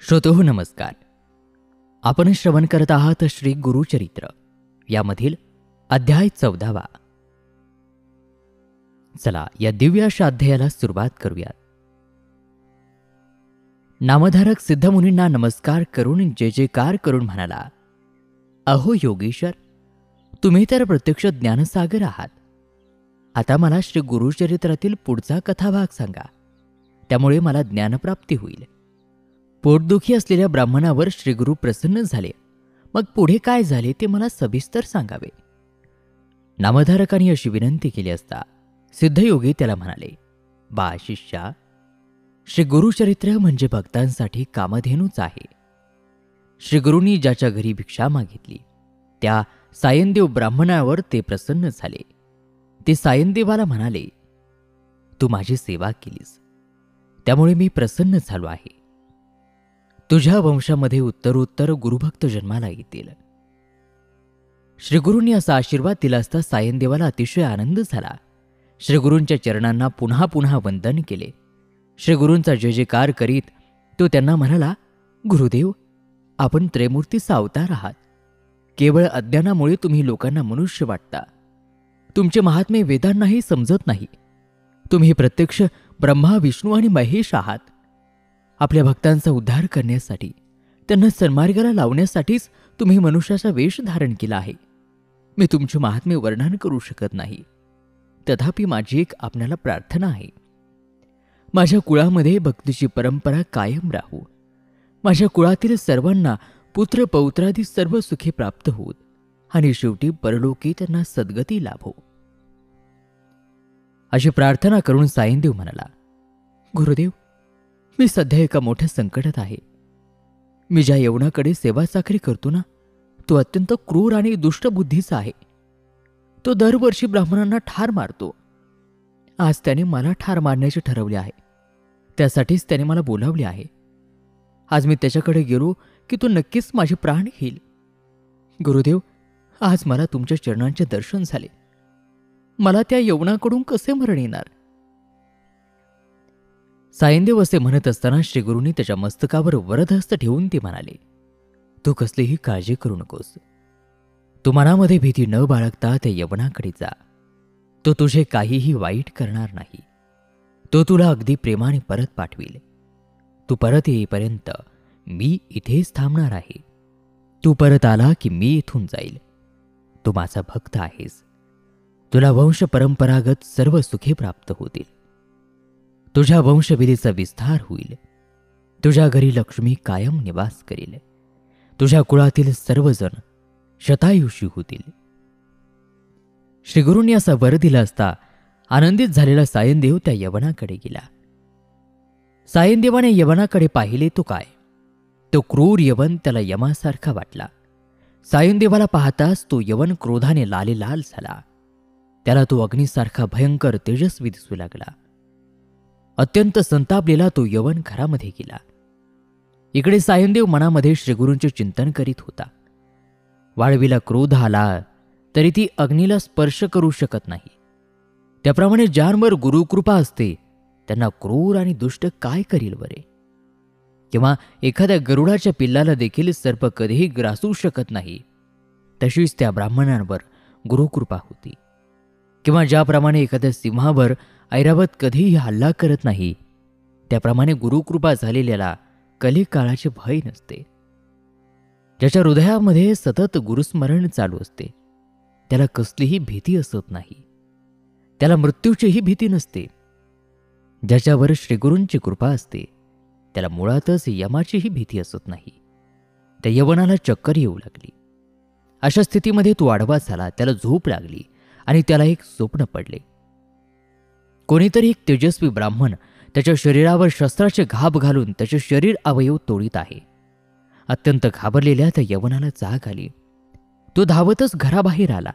श्रोतो नमस्कार. आपण श्रवण करत आहात श्री गुरुचरित्र यामधील अध्याय 14. चला या दिव्य अशा अध्यायाला सुरुवात करूयात. नामधारक सिद्धमुनींना नमस्कार करून जय जयकार करून म्हणाला, अहो योगेश्वर, तुम्ही तर प्रत्यक्ष ज्ञानसागर आहात. आता मला श्री गुरुचरित्रातील पुढचा कथाभाग सांगा, त्यामुळे मला ज्ञानप्राप्ती होईल. पोटदुखी असलेल्या ब्राह्मणावर श्रीगुरु प्रसन्न झाले. मग पुढे काय झाले ते मला सविस्तर सांगावे. नामधारकांनी अशी विनंती केली असता सिद्धयोगी त्याला म्हणाले, बा शिष्या, श्री गुरुचरित्र म्हणजे भक्तांसाठी कामधेनूच आहे. श्रीगुरूंनी ज्याच्या घरी भिक्षा मागितली त्या सायनदेव ब्राह्मणावर ते प्रसन्न झाले. ते सायनदेवाला म्हणाले, तू माझी सेवा केलीस, त्यामुळे मी प्रसन्न झालो आहे. तुझ्या वंशामध्ये उत्तरोत्तर गुरुभक्त जन्माला येतील. श्रीगुरूंनी असा आशीर्वाद दिला असता सायनदेवाला अतिशय आनंद झाला. श्रीगुरूंच्या चरणांना पुन्हा पुन्हा वंदन केले. श्रीगुरूंचा जय जयकार करीत तो त्यांना म्हणाला, गुरुदेव, आपण त्रयमूर्तीचा अवतार आहात. केवळ अज्ञानामुळे तुम्ही लोकांना मनुष्य वाटता. तुमचे महात्म्य वेदांनाही समजत नाही. तुम्ही प्रत्यक्ष ब्रह्मा, विष्णू आणि महेश आहात. आपल्या भक्तांचा उद्धार करण्यासाठी, त्यांना सन्मार्गाला लावण्यासाठीच तुम्ही मनुष्याचा वेश धारण केला आहे. मी तुमचे महात्म्य वर्णन करू शकत नाही. तथापि माझी एक आपणाला प्रार्थना आहे. माझ्या कुळामध्ये भक्तीची परंपरा कायम राहू. माझ्या कुळातील सर्वांना पुत्र पौत्रादी सर्व सुखे प्राप्त होत आणि शेवटी परलोकी त्यांना सद्गती लाभो. अशी प्रार्थना करून सायनदेव म्हणाला, गुरुदेव, मी सध्या एका मोठ्या संकटात आहे. मी ज्या यवनाकडे सेवा चाकरी करतो ना, तो अत्यंत क्रूर आणि दुष्ट बुद्धीचा आहे. तो दरवर्षी ब्राह्मणांना ठार मारतो. आज त्याने मला ठार मारण्याचे ठरवले आहे. त्यासाठीच त्याने मला बोलावले आहे. आज मी त्याच्याकडे गेलो की तो नक्कीच माझे प्राण घेईल. गुरुदेव, आज मला तुमच्या चरणांचे दर्शन झाले. मला त्या यवनाकडून कसे मरण येणार? सायनदेव असे म्हणत असताना श्रीगुरूंनी त्याच्या मस्तकावर वरदहस्त ठेवून ते म्हणाले, तू कसलीही काळजी करू नकोस. तू मनामध्ये भीती न बाळगता त्या यवनाकडे जा. तो तुझे काहीही वाईट करणार नाही. तो तुला अगदी प्रेमाने परत पाठवील. तू परत येईपर्यंत मी इथेच थांबणार आहे. तू परत आला की मी इथून जाईल. तू माझा भक्त आहेस. तुला वंश परंपरागत सर्व सुखे प्राप्त होतील. तुझ्या वंशविधीचा विस्तार होईल. तुझ्या घरी लक्ष्मी कायम निवास करील. तुझ्या कुळातील सर्वजण शतायुषी होतील. श्रीगुरूंनी असा वर दिला असता आनंदित झालेला सायनदेव त्या यवनाकडे गेला. सायनदेवाने यवनाकडे पाहिले तो काय? तो क्रूर यवन त्याला यमासारखा वाटला. सायनदेवाला पाहताच तो यवन क्रोधाने लालेलाल झाला. त्याला तो अग्नीसारखा भयंकर तेजस्वी दिसू लागला. अत्यंत संतापलेला तो यवन घरामध्ये गेला. इकडे सायनदेव मनामध्ये श्रीगुरूंचे चिंतन करीत होता. वाळवीला क्रोध आला तरी ती अग्नीला स्पर्श करू शकत नाही. त्याप्रमाणे ज्यांवर गुरुकृपा असते त्यांना क्रूर आणि दुष्ट काय करील बरे? किंवा एखाद्या गरुडाच्या पिल्लाला देखील सर्प कधीही ग्रासू शकत नाही. तशीच त्या ब्राह्मणांवर गुरुकृपा होती. किंवा ज्याप्रमाणे एखाद्या सिंहावर ऐरावत कधीही हल्ला करत नाही, त्याप्रमाणे गुरुकृपा झालेल्याला कलिकाळाचे भय नसते. ज्याच्या हृदयामध्ये सतत गुरुस्मरण चालू असते त्याला कसलीही भीती असत नाही. त्याला मृत्यूचीही भीती नसते. ज्याच्यावर श्रीगुरूंची कृपा असते त्याला मुळातच यमाचीही भीती असत नाही. त्या यवनाला चक्कर येऊ लागली. अशा स्थितीमध्ये तो आडवा झाला. त्याला झोप लागली आणि त्याला एक स्वप्न पडले. कोणीतरी एक तेजस्वी ब्राह्मण त्याच्या शरीरावर शस्त्राचे घाब घालून त्याचे शरीर अवयव तोडीत आहे. अत्यंत घाबरलेल्या त्या यवनाला जाग आली. तो धावतच घराबाहेर आला.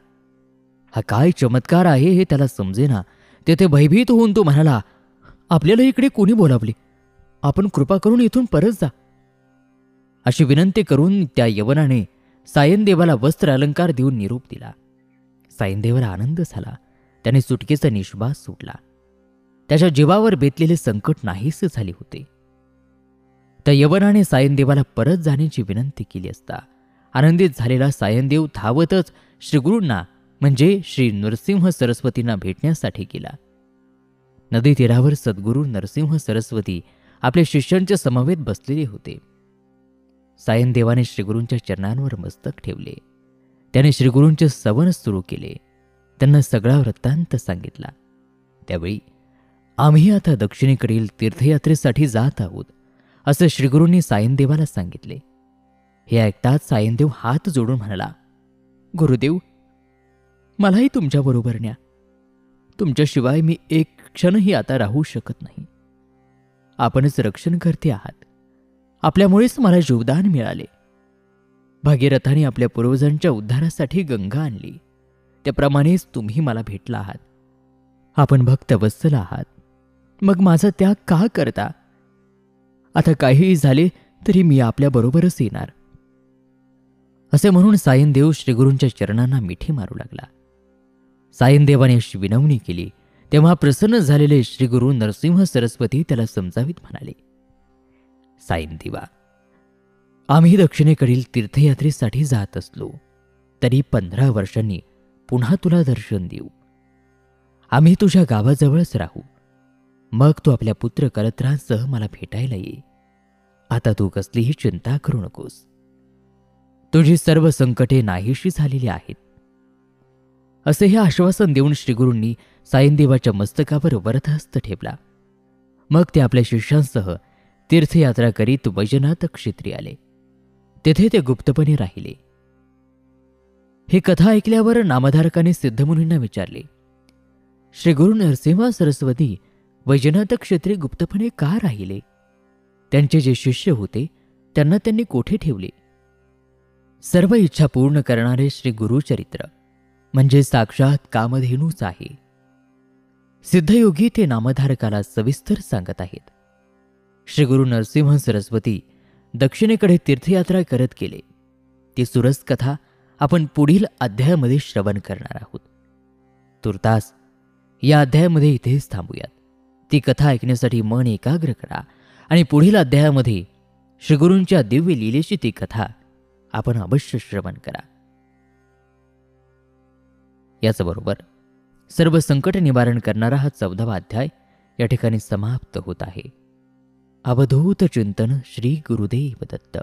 हा काय चमत्कार आहे हे त्याला समजेना. तेथे भयभीत होऊन तो म्हणाला, आपल्याला इकडे कोणी बोलावले? आपण कृपा करून इथून परत जा. अशी विनंती करून त्या यवनाने सायनदेवाला वस्त्र अलंकार देऊन निरोप दिला. सायनदेवाला आनंद झाला. त्याने सुटकेचा निश्वास सोडला. त्याच्या जीवावर बेतलेले संकट नाहीसे झाले होते. त्या यवनाने सायनदेवाला परत जाण्याची विनंती केली असता आनंदित झालेला सायनदेव धावतच श्रीगुरूंना म्हणजे श्री नरसिंह सरस्वतींना भेटण्यासाठी गेला. नदी तीरावर सद्गुरू नरसिंह सरस्वती आपल्या शिष्यांच्या समवेत बसलेले होते. सायनदेवाने श्रीगुरूंच्या चरणांवर मस्तक ठेवले. त्याने श्रीगुरूंचे सवन सुरू केले. त्यांना सगळा वृत्तांत सांगितला. त्यावेळी आम्ही आता दक्षिणेकडील तीर्थयात्रेसाठी जात आहोत असं श्रीगुरूंनी सायनदेवाला सांगितले. हे ऐकताच सायनदेव हात जोडून म्हणाला, गुरुदेव, मलाही तुमच्याबरोबर न्या. तुमच्याशिवाय मी एक क्षणही आता राहू शकत नाही. आपणच रक्षण करते आहात. आपल्यामुळेच मला जीवदान मिळाले. भागीरथाने आपल्या पूर्वजांच्या उद्धारासाठी गंगा आणली. त्याप्रमाणेच तुम्ही मला भेटला आहात. आपण भक्तवत्सल आहात. मग माझा त्याग का करता? आता काहीही झाले तरी मी आपल्याबरोबरच येणार. असे म्हणून सायनदेव श्रीगुरूंच्या चरणांना मिठी मारू लागला. सायनदेवाने अशी विनवणी केली तेव्हा प्रसन्न झालेले श्रीगुरू नरसिंह सरस्वती त्याला समजावीत म्हणाले, सायनदेवा, आम्ही दक्षिणेकडील तीर्थयात्रेसाठी जात असलो तरी 15 वर्षांनी पुन्हा तुला दर्शन देऊ. आम्ही तुझ्या गावाजवळच राहू. मग तू आपल्या पुत्र कलत्रांसह मला भेटायला ये. आता तू कसलीही चिंता करू नकोस. तुझी सर्व संकटे नाहीशी झालेली आहेत. असे हे आश्वासन देऊन श्रीगुरूंनी सायनदेवाच्या मस्तकावर वरदहस्त ठेवला. मग ते आपल्या शिष्यांसह तीर्थयात्रा करीत वैजनाथ क्षेत्री आले. तेथे ते गुप्तपणे राहिले. ही कथा ऐकल्यावर नामधारकाने सिद्धमुनींना विचारले, श्रीगुरू नरसिंह सरस्वती वैजनाथ क्षेत्री गुप्तपणे का राहिले? त्यांचे जे शिष्य होते त्यांना त्यांनी कोठे ठेवले? सर्व इच्छा पूर्ण करणारे श्री गुरुचरित्र म्हणजे साक्षात कामधेनूच आहे. सिद्धयोगी ते नामधारकाला सविस्तर सांगत आहेत. श्री गुरु नरसिंह सरस्वती दक्षिणेकडे तीर्थयात्रा करत गेले. ती सुरस कथा आपण पुढील अध्यायामध्ये श्रवण करणार आहोत. तुर्तास या अध्यायामध्ये इथेच थांबूयात. ती कथा ऐकण्यासाठी मन एकाग्र करा आणि पुढील अध्यायामध्ये श्रीगुरूंच्या दिव्य लीलेची ती कथा आपण अवश्य श्रवण करा. याचबरोबर सर्व संकट निवारण करणारा हा 14वा अध्याय या ठिकाणी समाप्त होत आहे. अवधूत चिंतन श्री गुरुदेव दत्त.